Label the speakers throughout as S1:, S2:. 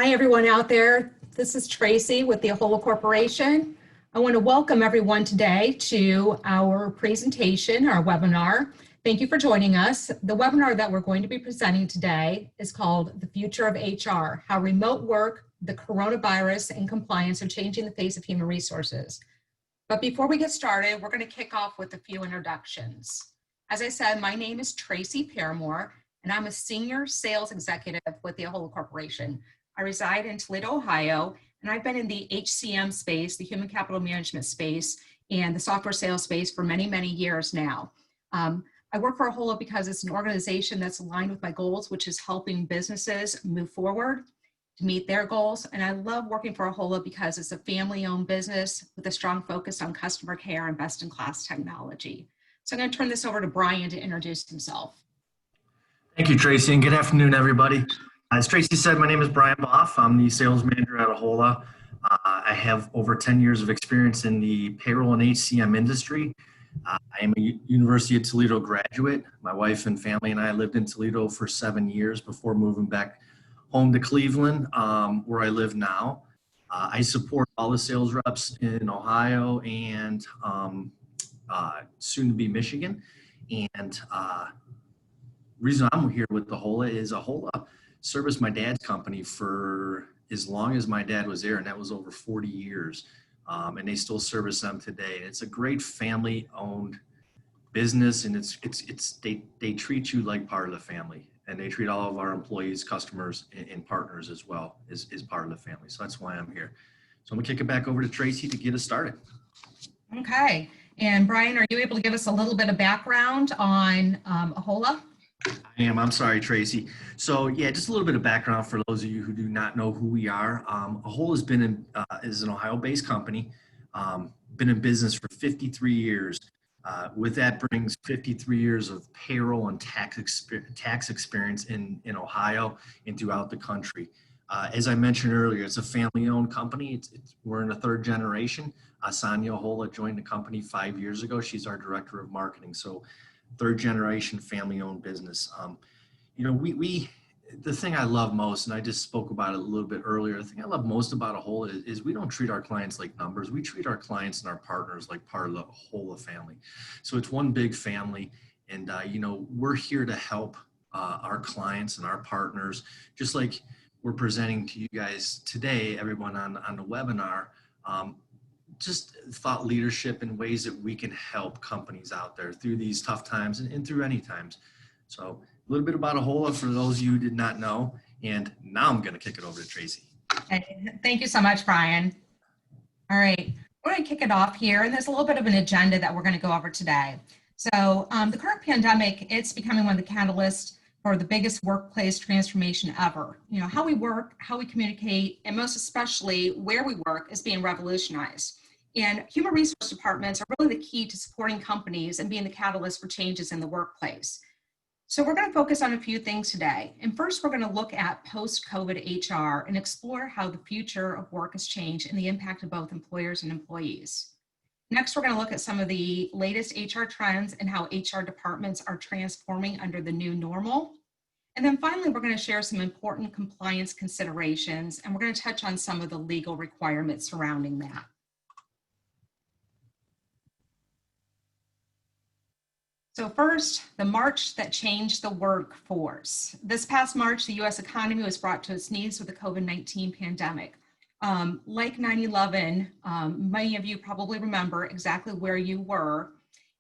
S1: Hi, everyone out there. This is Tracy with the Ahola Corporation. I want to welcome everyone today to our presentation, our webinar. Thank you for joining us. The webinar that we're going to be presenting today is called The Future of HR, How Remote Work, the Coronavirus, and Compliance Are Changing the Face of Human Resources. But before we get started, we're going to kick off with a few introductions. As I said, my name is Tracy Paramore, and I'm a senior sales executive with the Ahola Corporation. I reside in Toledo, Ohio, and I've been in the HCM space, the human capital management space, and the software sales space for many, many years now. I work for Ahola because it's an organization that's aligned with my goals, which is helping businesses move forward to meet their goals. And I love working for Ahola because it's a family-owned business with a strong focus on customer care and best-in-class technology. So I'm going to turn this over to Brian to introduce himself.
S2: Thank you, Tracy, and good afternoon, everybody. As Tracy said, my name is Brian Boff. I'm the sales manager at Ahola. I have over 10 years of experience in the payroll and HCM industry. I am a University of Toledo graduate. My wife and family and I lived in Toledo for 7 years before moving back home to Cleveland, where I live now. I support all the sales reps in Ohio and soon to be Michigan. And reason I'm here with Ahola is Ahola serviced my dad's company for as long as my dad was there, and that was over 40 years. And they still service them today. It's a great family-owned business, and they treat you like part of the family, and they treat all of our employees, customers, and partners as well as part of the family. So that's why I'm here. So I'm gonna kick it back over to Tracy to get us started.
S1: Okay, and Brian, are you able to give us a little bit of background on Ahola?
S2: I am. I'm sorry, Tracy. So yeah, just a little bit of background for those of you who do not know who we are. Ahola has been is an Ohio-based company, been in business for 53 years. With that brings 53 years of payroll and tax experience in Ohio and throughout the country. As I mentioned earlier, it's a family-owned company. We're in the third generation. Sonia Ahola joined the company 5 years ago. She's our director of marketing. So third generation family-owned business. You know, the thing I love most, and I just spoke about it a little bit earlier, the thing I love most about Ahola is we don't treat our clients like numbers. We treat our clients and our partners like part of the Ahola family. So it's one big family, and you know, we're here to help our clients and our partners, just like we're presenting to you guys today, everyone on the webinar. Just thought leadership in ways that we can help companies out there through these tough times and through any times. So a little bit about Ahola for those of you who did not know, and now I'm going to kick it over to Tracy.
S1: Thank you so much, Brian. All right, we're going to kick it off here, and there's a little bit of an agenda that we're going to go over today. So the current pandemic, it's becoming one of the catalysts for the biggest workplace transformation ever. You know, how we work, how we communicate, and most especially where we work is being revolutionized. And human resource departments are really the key to supporting companies and being the catalyst for changes in the workplace. So we're going to focus on a few things today. And first, we're going to look at post-COVID HR and explore how the future of work has changed and the impact of both employers and employees. Next, we're going to look at some of the latest HR trends and how HR departments are transforming under the new normal. And then finally, we're going to share some important compliance considerations, and we're going to touch on some of the legal requirements surrounding that. So first, the march that changed the workforce. This past March, the U.S. economy was brought to its knees with the COVID-19 pandemic. Like 9/11, many of you probably remember exactly where you were.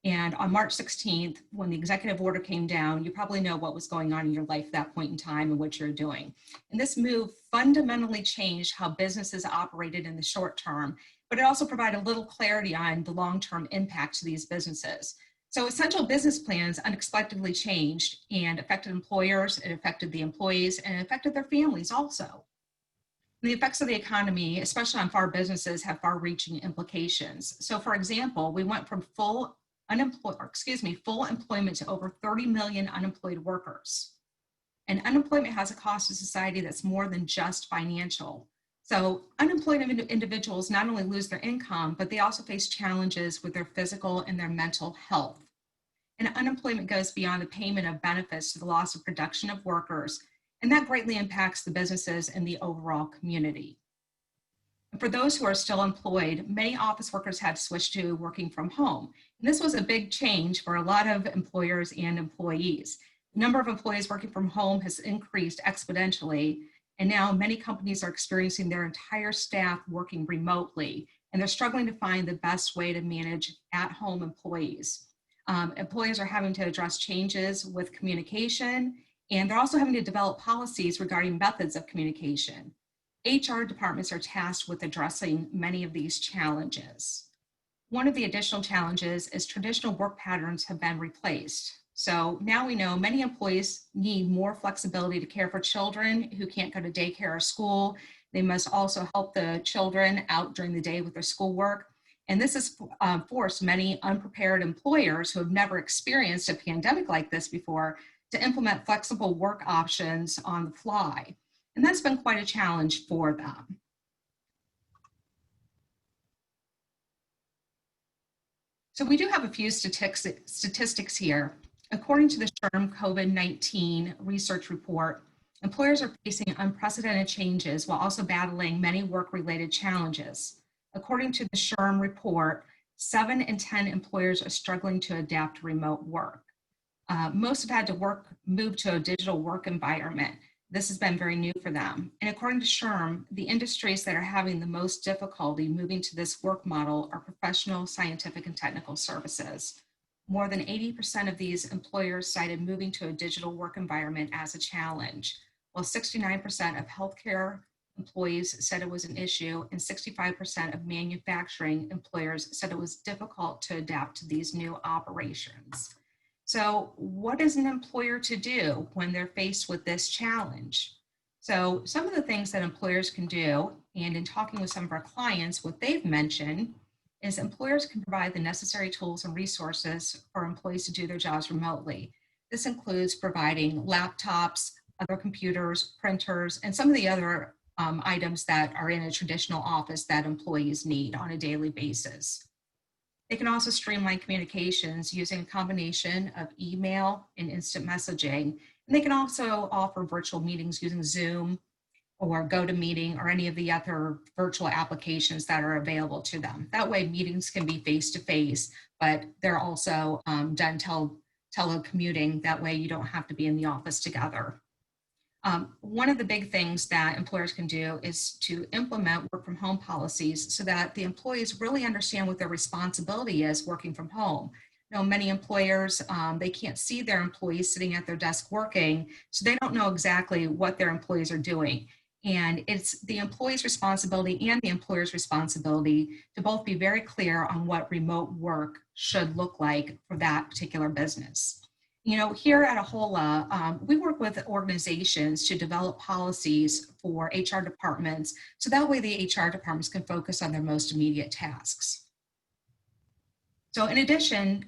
S1: And on March 16th, when the executive order came down, you probably know what was going on in your life at that point in time and what you're doing. And this move fundamentally changed how businesses operated in the short term, but it also provided a little clarity on the long-term impact to these businesses. So essential business plans unexpectedly changed and affected employers, it affected the employees, and it affected their families also. The effects of the economy, especially on our businesses, have far-reaching implications. So for example, we went from full employment to over 30 million unemployed workers. And unemployment has a cost to society that's more than just financial. So unemployed individuals not only lose their income, but they also face challenges with their physical and their mental health. And unemployment goes beyond the payment of benefits to the loss of production of workers. and that greatly impacts the businesses and the overall community. For those who are still employed, many office workers have switched to working from home. And this was a big change for a lot of employers and employees. The number of employees working from home has increased exponentially, and now many companies are experiencing their entire staff working remotely, and they're struggling to find the best way to manage at-home employees. Employers are having to address changes with communication, and they're also having to develop policies regarding methods of communication. HR departments are tasked with addressing many of these challenges. One of the additional challenges is traditional work patterns have been replaced. So now we know many employees need more flexibility to care for children who can't go to daycare or school. They must also help the children out during the day with their schoolwork. And this has forced many unprepared employers who have never experienced a pandemic like this before to implement flexible work options on the fly. And that's been quite a challenge for them. So we do have a few statistics here. According to the SHRM COVID-19 research report, employers are facing unprecedented changes while also battling many work-related challenges. According to the SHRM report, 7 in 10 employers are struggling to adapt to remote work. Most have had to move to a digital work environment. This has been very new for them. And according to SHRM, the industries that are having the most difficulty moving to this work model are professional, scientific, and technical services. More than 80% of these employers cited moving to a digital work environment as a challenge, while 69% of healthcare employees said it was an issue, and 65% of manufacturing employers said it was difficult to adapt to these new operations. So what is an employer to do when they're faced with this challenge? So some of the things that employers can do, and in talking with some of our clients, what they've mentioned is employers can provide the necessary tools and resources for employees to do their jobs remotely. This includes providing laptops, other computers, printers, and some of the other items that are in a traditional office that employees need on a daily basis. They can also streamline communications using a combination of email and instant messaging. And they can also offer virtual meetings using Zoom or GoToMeeting or any of the other virtual applications that are available to them. That way meetings can be face-to-face, but they're also done telecommuting. That way you don't have to be in the office together. One of the big things that employers can do is to implement work from home policies so that the employees really understand what their responsibility is working from home. You know, many employers, they can't see their employees sitting at their desk working, so they don't know exactly what their employees are doing. And it's the employee's responsibility and the employer's responsibility to both be very clear on what remote work should look like for that particular business. You know, here at AHOLA, we work with organizations to develop policies for HR departments, so that way the HR departments can focus on their most immediate tasks. So in addition,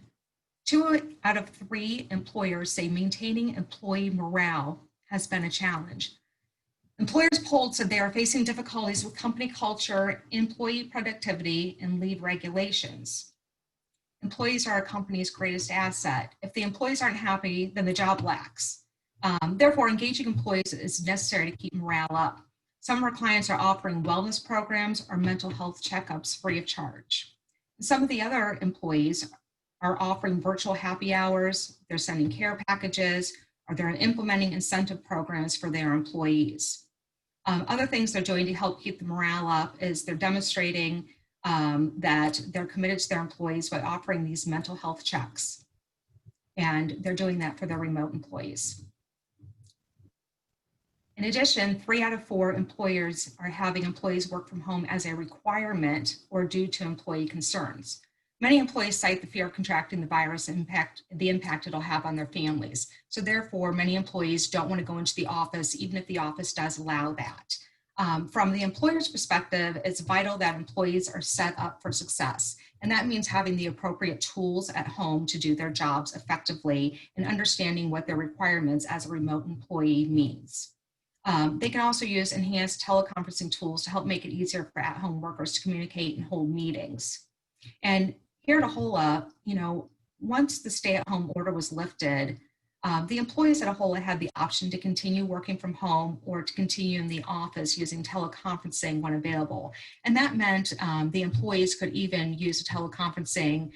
S1: 2 out of 3 employers say maintaining employee morale has been a challenge. Employers polled said they are facing difficulties with company culture, employee productivity, and leave regulations. Employees are a company's greatest asset. If the employees aren't happy, then the job lacks. Therefore, engaging employees is necessary to keep morale up. Some of our clients are offering wellness programs or mental health checkups free of charge. Some of the other employees are offering virtual happy hours, they're sending care packages, or they're implementing incentive programs for their employees. Other things they're doing to help keep the morale up is they're demonstrating that they're committed to their employees by offering these mental health checks. And they're doing that for their remote employees. In addition, 3 out of 4 employers are having employees work from home as a requirement or due to employee concerns. Many employees cite the fear of contracting the virus and the impact it'll have on their families. So therefore, many employees don't want to go into the office, even if the office does allow that. From the employer's perspective, it's vital that employees are set up for success. And that means having the appropriate tools at home to do their jobs effectively and understanding what their requirements as a remote employee means. They can also use enhanced teleconferencing tools to help make it easier for at-home workers to communicate and hold meetings. And here at AHOLA, you know, once the stay-at-home order was lifted, the employees at a whole had the option to continue working from home or to continue in the office using teleconferencing when available. And that meant the employees could even use teleconferencing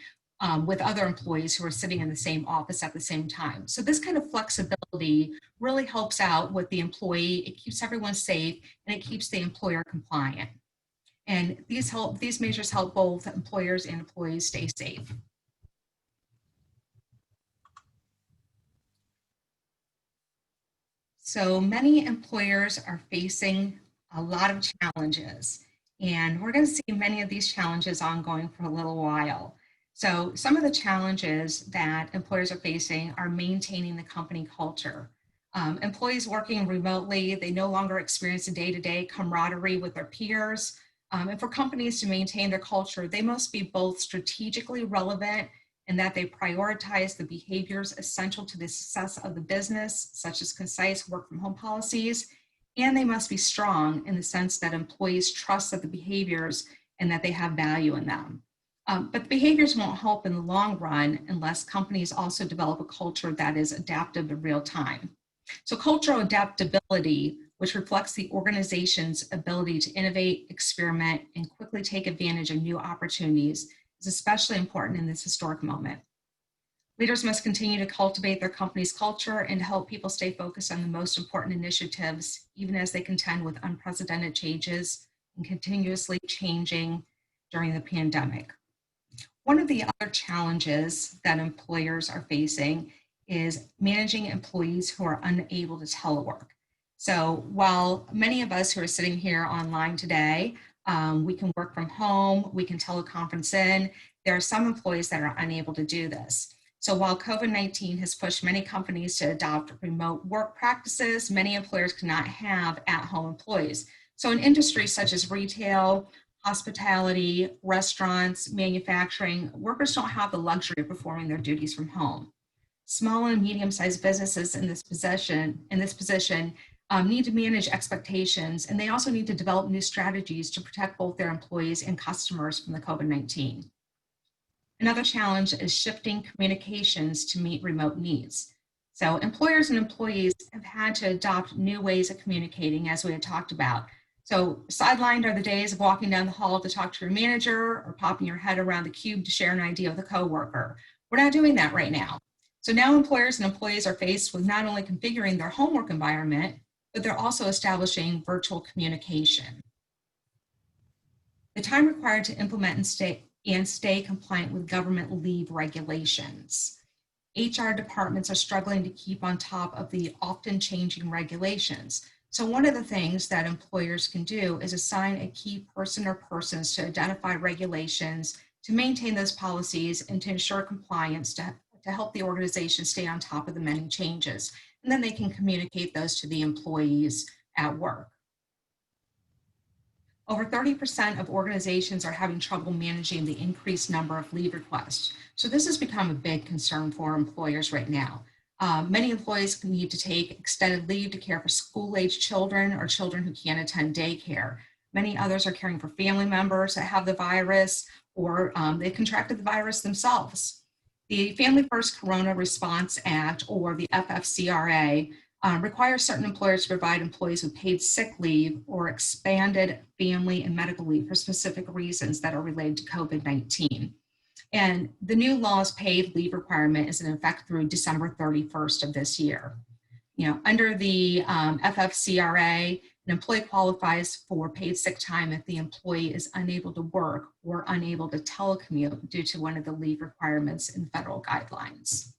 S1: with other employees who are sitting in the same office at the same time. So this kind of flexibility really helps out with the employee. It keeps everyone safe and it keeps the employer compliant. And these measures help both employers and employees stay safe. So many employers are facing a lot of challenges, and we're going to see many of these challenges ongoing for a little while. So some of the challenges that employers are facing are maintaining the company culture. Employees working remotely, they no longer experience a day-to-day camaraderie with their peers. And for companies to maintain their culture, they must be both strategically relevant and that they prioritize the behaviors essential to the success of the business, such as concise work from home policies, and they must be strong in the sense that employees trust that the behaviors and that they have value in them. But the behaviors won't help in the long run unless companies also develop a culture that is adaptive in real time. So cultural adaptability, which reflects the organization's ability to innovate, experiment, and quickly take advantage of new opportunities, is especially important in this historic moment. Leaders must continue to cultivate their company's culture and help people stay focused on the most important initiatives, even as they contend with unprecedented changes and continuously changing during the pandemic. One of the other challenges that employers are facing is managing employees who are unable to telework. So while many of us who are sitting here online today, we can work from home, we can teleconference in, there are some employees that are unable to do this. So while COVID-19 has pushed many companies to adopt remote work practices, many employers cannot have at-home employees. So in industries such as retail, hospitality, restaurants, manufacturing, workers don't have the luxury of performing their duties from home. Small and medium-sized businesses in this position need to manage expectations, and they also need to develop new strategies to protect both their employees and customers from the COVID-19. Another challenge is shifting communications to meet remote needs. So employers and employees have had to adopt new ways of communicating, as we had talked about. So sidelined are the days of walking down the hall to talk to your manager or popping your head around the cube to share an idea with a coworker. We're not doing that right now. So now employers and employees are faced with not only configuring their homework environment, but they're also establishing virtual communication. The time required to implement and stay compliant with government leave regulations. HR departments are struggling to keep on top of the often changing regulations. So one of the things that employers can do is assign a key person or persons to identify regulations, to maintain those policies, and to ensure compliance to help the organization stay on top of the many changes. And then they can communicate those to the employees at work. Over 30% of organizations are having trouble managing the increased number of leave requests. So this has become a big concern for employers right now. Many employees need to take extended leave to care for school-age children or children who can't attend daycare. Many others are caring for family members that have the virus, or they contracted the virus themselves. The Family First Corona Response Act, or the FFCRA, requires certain employers to provide employees with paid sick leave or expanded family and medical leave for specific reasons that are related to COVID-19. And the new law's paid leave requirement is in effect through December 31st of this year. Under the FFCRA, an employee qualifies for paid sick time if the employee is unable to work or unable to telecommute due to one of the leave requirements in federal guidelines.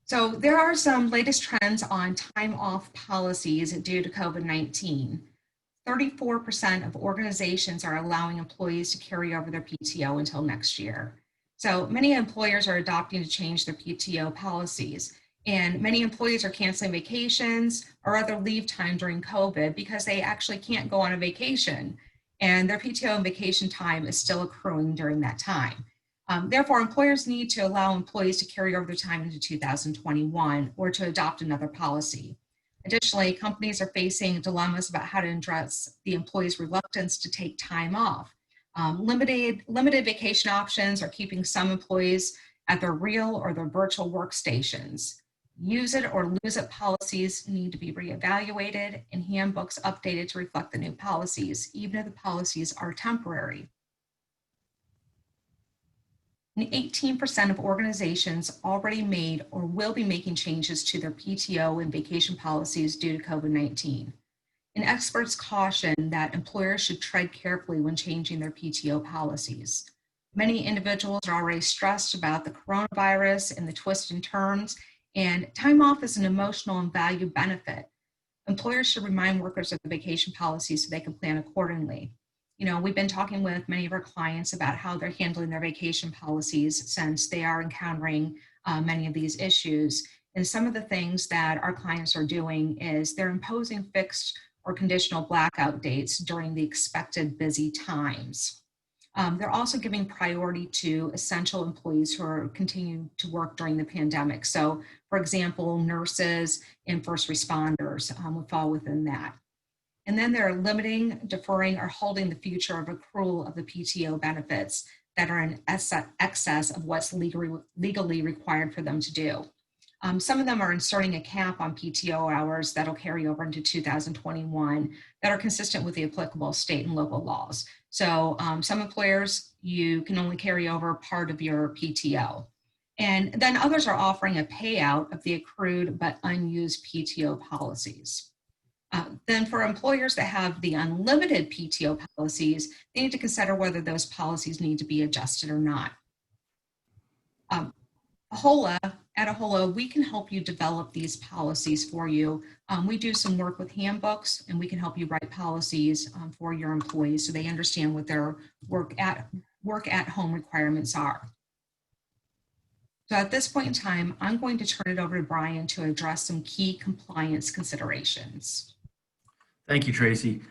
S1: So there are some latest trends on time off policies due to COVID-19. 34% of organizations are allowing employees to carry over their PTO until next year. So many employers are adopting to change their PTO policies, and many employees are canceling vacations or other leave time during COVID because they actually can't go on a vacation, and their PTO and vacation time is still accruing during that time. Therefore, employers need to allow employees to carry over their time into 2021 or to adopt another policy. Additionally, companies are facing dilemmas about how to address the employee's reluctance to take time off. Limited vacation options are keeping some employees at their real or their virtual workstations. Use it or lose it policies need to be reevaluated and handbooks updated to reflect the new policies, even if the policies are temporary. And 18% of organizations already made or will be making changes to their PTO and vacation policies due to COVID-19. And experts caution that employers should tread carefully when changing their PTO policies. Many individuals are already stressed about the coronavirus and the twists and turns, and time off is an emotional and value benefit. Employers should remind workers of the vacation policy so they can plan accordingly. You know, we've been talking with many of our clients about how they're handling their vacation policies since they are encountering many of these issues. And some of the things that our clients are doing is they're imposing fixed or conditional blackout dates during the expected busy times. They're also giving priority to essential employees who are continuing to work during the pandemic. So, for example, nurses and first responders would fall within that. And then they're limiting, deferring, or holding the future of accrual of the PTO benefits that are in excess of what's legally required for them to do. Some of them are inserting a cap on PTO hours that'll carry over into 2021 that are consistent with the applicable state and local laws. So some employers, you can only carry over part of your PTO. And then others are offering a payout of the accrued but unused PTO policies. Then for employers that have the unlimited PTO policies, they need to consider whether those policies need to be adjusted or not. At AHOLA, we can help you develop these policies for you. We do some work with handbooks, and we can help you write policies for your employees so they understand what their work at home requirements are. So at this point in time, I'm going to turn it over to Brian to address some key compliance considerations.
S2: Thank you, Tracy.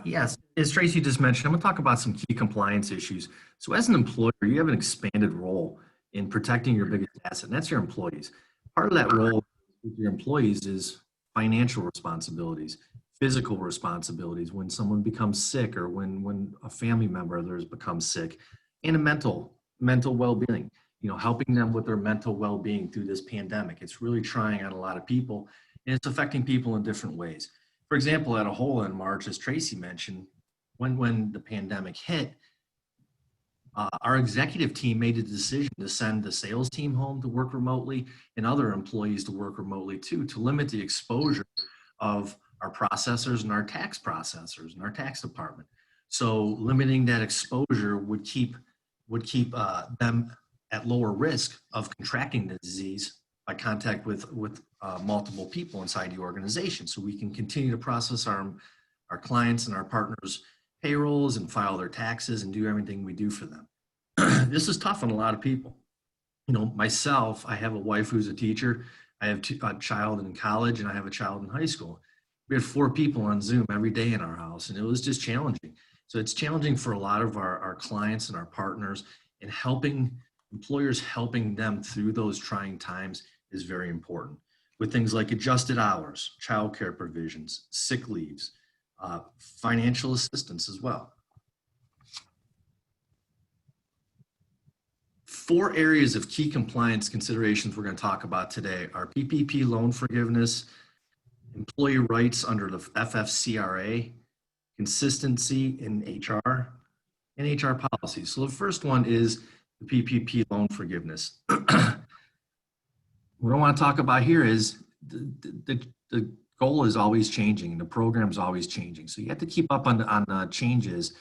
S2: Yes, as Tracy just mentioned, I'm going to talk about some key compliance issues. So as an employer, you have an expanded role in protecting your biggest asset, and that's your employees. Part of that role with your employees is financial responsibilities, physical responsibilities when someone becomes sick or when a family member of theirs becomes sick, and a mental well-being, you know, helping them with their mental well-being through this pandemic. It's really trying on a lot of people, and it's affecting people in different ways. For example, at AHOLA in March, as Tracy mentioned, when the pandemic hit, our executive team made a decision to send the sales team home to work remotely and other employees to work remotely too, to limit the exposure of our processors and our tax processors and our tax department. So limiting that exposure would keep them at lower risk of contracting the disease by contact with multiple people inside the organization. So we can continue to process our clients and our partners' payrolls and file their taxes and do everything we do for them. This is tough on a lot of people. You know, myself, I have a wife who's a teacher. I have a child in college and I have a child in high school. We had 4 people on Zoom every day in our house, and it was just challenging. So it's challenging for a lot of our clients and our partners, and employers helping them through those trying times is very important, with things like adjusted hours, childcare provisions, sick leaves, financial assistance as well. 4 areas of key compliance considerations we're going to talk about today are PPP loan forgiveness, employee rights under the FFCRA, consistency in HR, and HR policies. So the first one is the PPP loan forgiveness. What I want to talk about here is the goal is always changing and the program is always changing. So you have to keep up on the changes.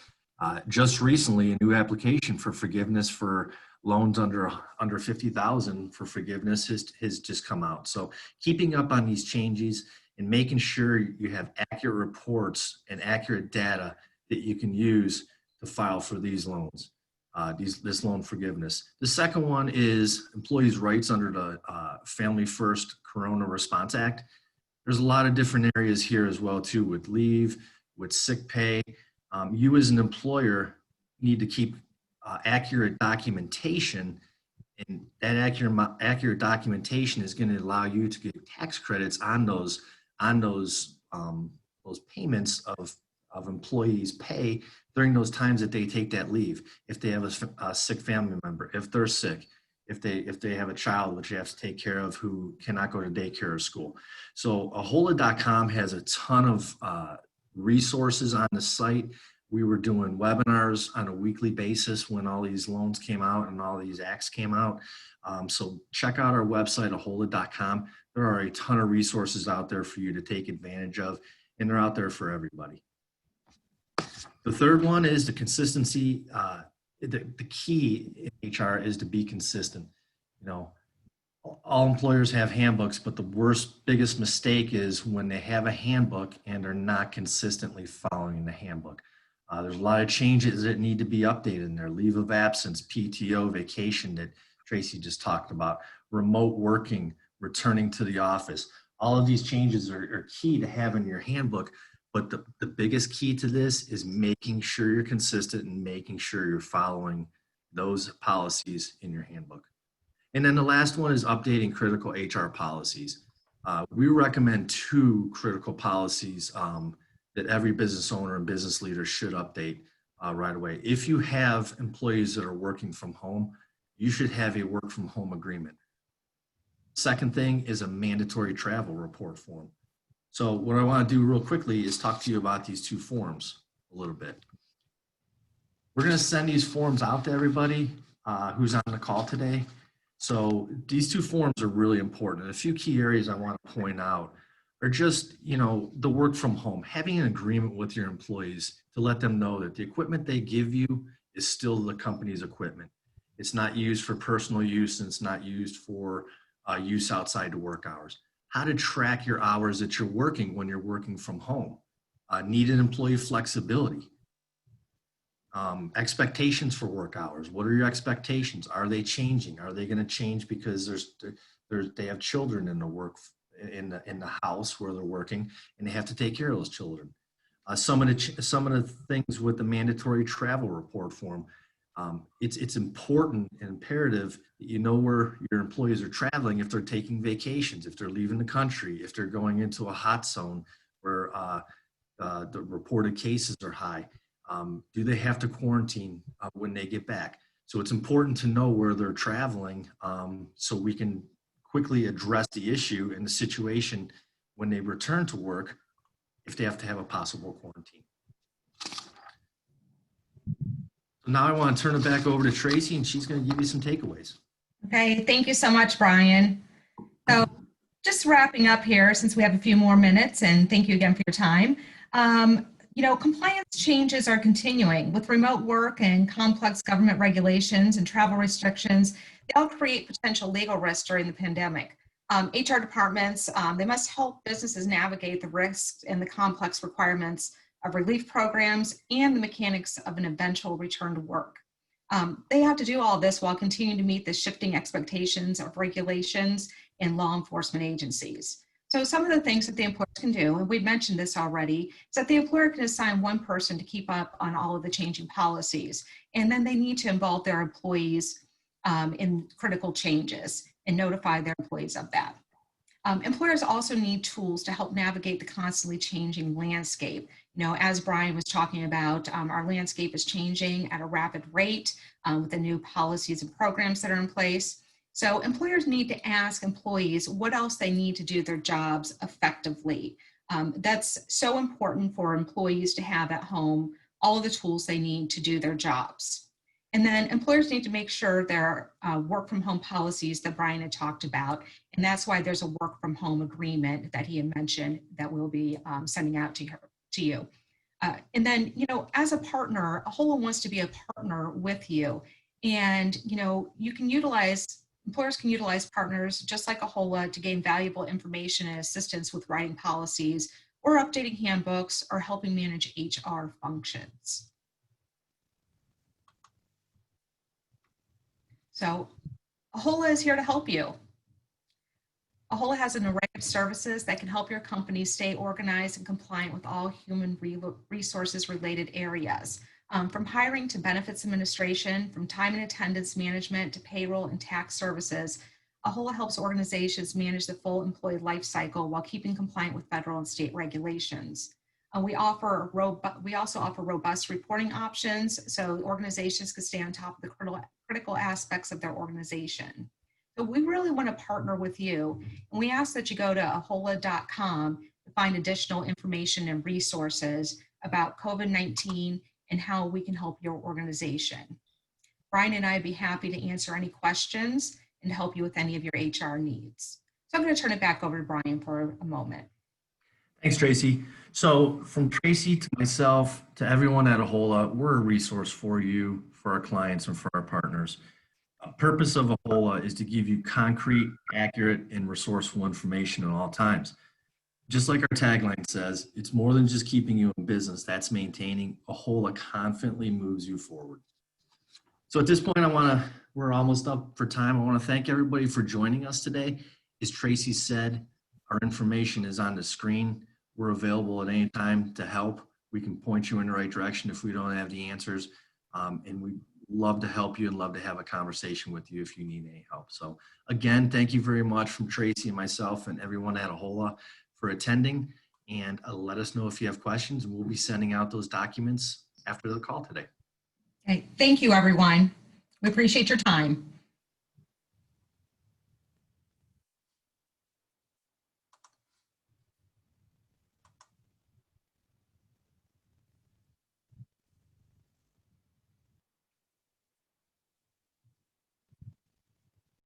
S2: Just recently, a new application for forgiveness for loans under 50,000 for forgiveness has just come out. So keeping up on these changes and making sure you have accurate reports and accurate data that you can use to file for these loans, this loan forgiveness. The second one is employees' rights under the Family First Corona Response Act. There's a lot of different areas here as well too, with leave, with sick pay. You as an employer need to keep accurate documentation, and that accurate documentation is going to allow you to get tax credits on those payments of of employees pay during those times that they take that leave. If they have a sick family member, if they're sick, if they have a child which they have to take care of who cannot go to daycare or school. So ahola.com has a ton of resources on the site. We were doing webinars on a weekly basis when all these loans came out and all these acts came out. So check out our website, ahola.com. There are a ton of resources out there for you to take advantage of, and they're out there for everybody. The third one is the consistency. The key in HR is to be consistent. You know, all employers have handbooks, but the biggest mistake is when they have a handbook and they're not consistently following the handbook. There's a lot of changes that need to be updated in there. Leave of absence, PTO, vacation that Tracy just talked about, remote working, returning to the office. All of these changes are key to having your handbook. But the biggest key to this is making sure you're consistent and making sure you're following those policies in your handbook. And then the last one is updating critical HR policies. We recommend 2 critical policies that every business owner and business leader should update right away. If you have employees that are working from home, you should have a work from home agreement. Second thing is a mandatory travel report form. So what I want to do real quickly is talk to you about these 2 forms a little bit. We're going to send these forms out to everybody who's on the call today. So these 2 forms are really important. And a few key areas I want to point out are just, you know, the work from home, having an agreement with your employees to let them know that the equipment they give you is still the company's equipment. It's not used for personal use, and it's not used for use outside of work hours. How to track your hours that you're working when you're working from home. Needed employee flexibility. Expectations for work hours. What are your expectations? Are they changing? Are they going to change because they have children in the house where they're working, and they have to take care of those children? Some of the things with the mandatory travel report form. It's important and imperative that you know where your employees are traveling, if they're taking vacations, if they're leaving the country, if they're going into a hot zone where the reported cases are high. Do they have to quarantine when they get back? So it's important to know where they're traveling so we can quickly address the issue and the situation when they return to work if they have to have a possible quarantine. Now I want to turn it back over to Tracy, and she's going to give you some takeaways.
S1: Okay, thank you so much, Brian. So just wrapping up here, since we have a few more minutes, and thank you again for your time. You know, compliance changes are continuing with remote work and complex government regulations and travel restrictions. They all create potential legal risks during the pandemic. HR departments, they must help businesses navigate the risks and the complex requirements of relief programs and the mechanics of an eventual return to work. They have to do all this while continuing to meet the shifting expectations of regulations and law enforcement agencies. So some of the things that the employers can do, and we've mentioned this already, is that the employer can assign one person to keep up on all of the changing policies, and then they need to involve their employees in critical changes and notify their employees of that. Employers also need tools to help navigate the constantly changing landscape. You know, as Brian was talking about, our landscape is changing at a rapid rate with the new policies and programs that are in place. So employers need to ask employees what else they need to do their jobs effectively. That's so important for employees to have at home all of the tools they need to do their jobs. And then employers need to make sure there are work from home policies that Brian had talked about. And that's why there's a work from home agreement that he had mentioned that we'll be sending out to you. And then, you know, as a partner, AHOLA wants to be a partner with you. And, you know, employers can utilize partners just like AHOLA to gain valuable information and assistance with writing policies or updating handbooks or helping manage HR functions. So AHOLA is here to help you. AHOLA has an array of services that can help your company stay organized and compliant with all human resources related areas. From hiring to benefits administration, from time and attendance management to payroll and tax services, AHOLA helps organizations manage the full employee life cycle while keeping compliant with federal and state regulations. We also offer robust reporting options so organizations can stay on top of the critical aspects of their organization. So we really want to partner with you, and we ask that you go to ahola.com to find additional information and resources about COVID-19 and how we can help your organization. Brian and I would be happy to answer any questions and help you with any of your HR needs. So I'm going to turn it back over to Brian for a moment.
S2: Thanks, Tracy. So from Tracy to myself to everyone at Ahola, we're a resource for you, for our clients, and for our partners. The purpose of Ahola is to give you concrete, accurate, and resourceful information at all times. Just like our tagline says, it's more than just keeping you in business. That's maintaining. Ahola confidently moves you forward. So at this point, we're almost up for time. I want to thank everybody for joining us today. As Tracy said, our information is on the screen. We're available at any time to help. We can point you in the right direction if we don't have the answers. And we'd love to help you and love to have a conversation with you if you need any help. So again, thank you very much from Tracy and myself and everyone at Ahola for attending. And let us know if you have questions, and we'll be sending out those documents after the call today.
S1: Okay, thank you, everyone. We appreciate your time.